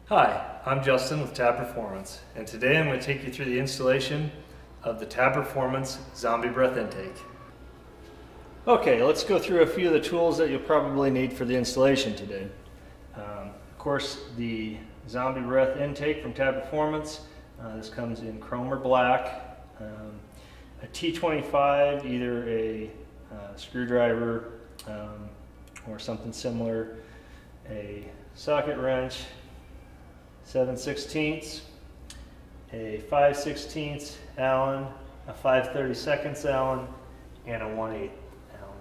Hi, I'm Justin with Tab Performance, and today I'm going to take you through the installation of the Tab Performance Zombie Breath Intake. Okay, let's go through a few of the tools that you'll probably need for the installation today. Of course, the Zombie Breath Intake from Tab Performance. This comes in chrome or black. A T25, either a screwdriver or something similar, a socket wrench, 7/16, a 5/16 Allen, a 5/32 Allen, and a 1/8 Allen.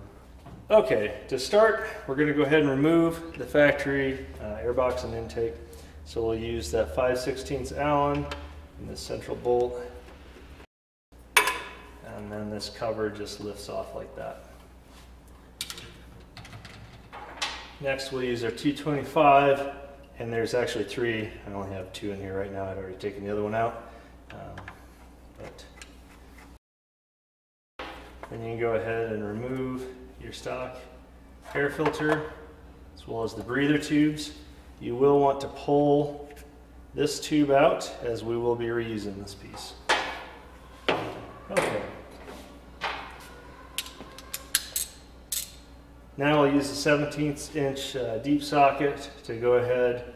Okay, to start, we're going to go ahead and remove the factory airbox and intake. So we'll use that 5/16 Allen and this central bolt, and then this cover just lifts off like that. Next, we'll use our T25. And there's actually three. I only have two in here right now. I'd already taken the other one out. Then you can go ahead and remove your stock air filter as well as the breather tubes. You will want to pull this tube out as we will be reusing this piece. Okay. Now I'll use the 17th inch deep socket to go ahead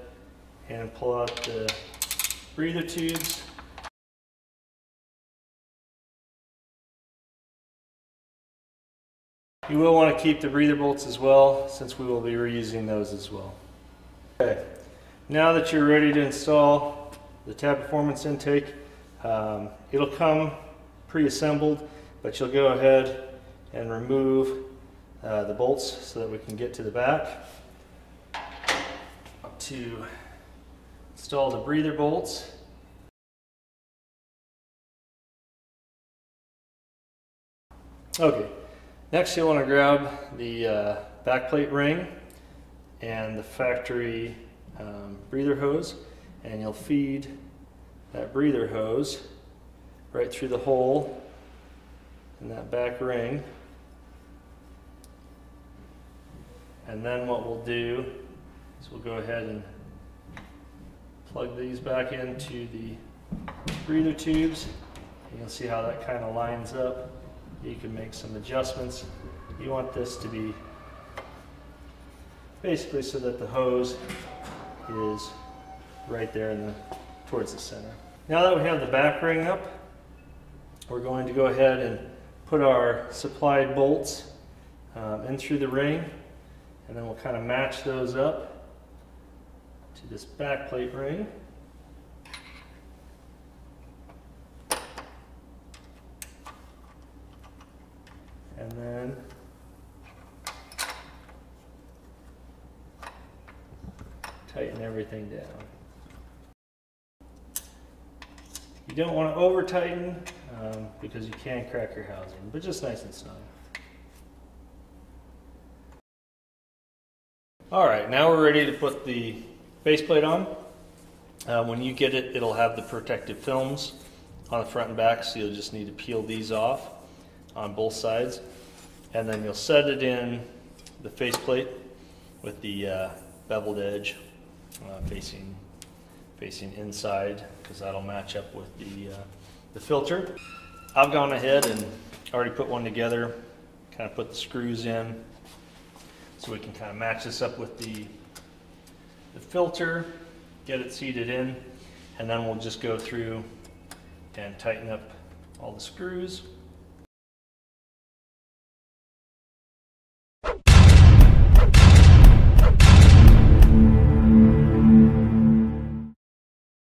and pull out the breather tubes. You will want to keep the breather bolts as well, since we will be reusing those as well. Okay, now that you're ready to install the Tab Performance intake, it'll come pre-assembled, but you'll go ahead and remove the bolts so that we can get to the back. To install the breather bolts, okay, next you'll want to grab the backplate ring and the factory breather hose, and you'll feed that breather hose right through the hole in that back ring. And then what we'll do is we'll go ahead and plug these back into the breather tubes. And you'll see how that kind of lines up. You can make some adjustments. You want this to be basically so that the hose is right there towards the center. Now that we have the back ring up, we're going to go ahead and put our supplied bolts in through the ring. And then we'll kind of match those up to this backplate ring. And then tighten everything down. You don't want to over tighten because you can crack your housing, but just nice and snug. Alright, now we're ready to put the faceplate on. When you get it, it'll have the protective films on the front and back, so you'll just need to peel these off on both sides. And then you'll set it in the faceplate with the beveled edge facing inside, because that'll match up with the filter. I've gone ahead and already put one together, kind of put the screws in, so we can kind of match this up with the filter, get it seated in, and then we'll just go through and tighten up all the screws.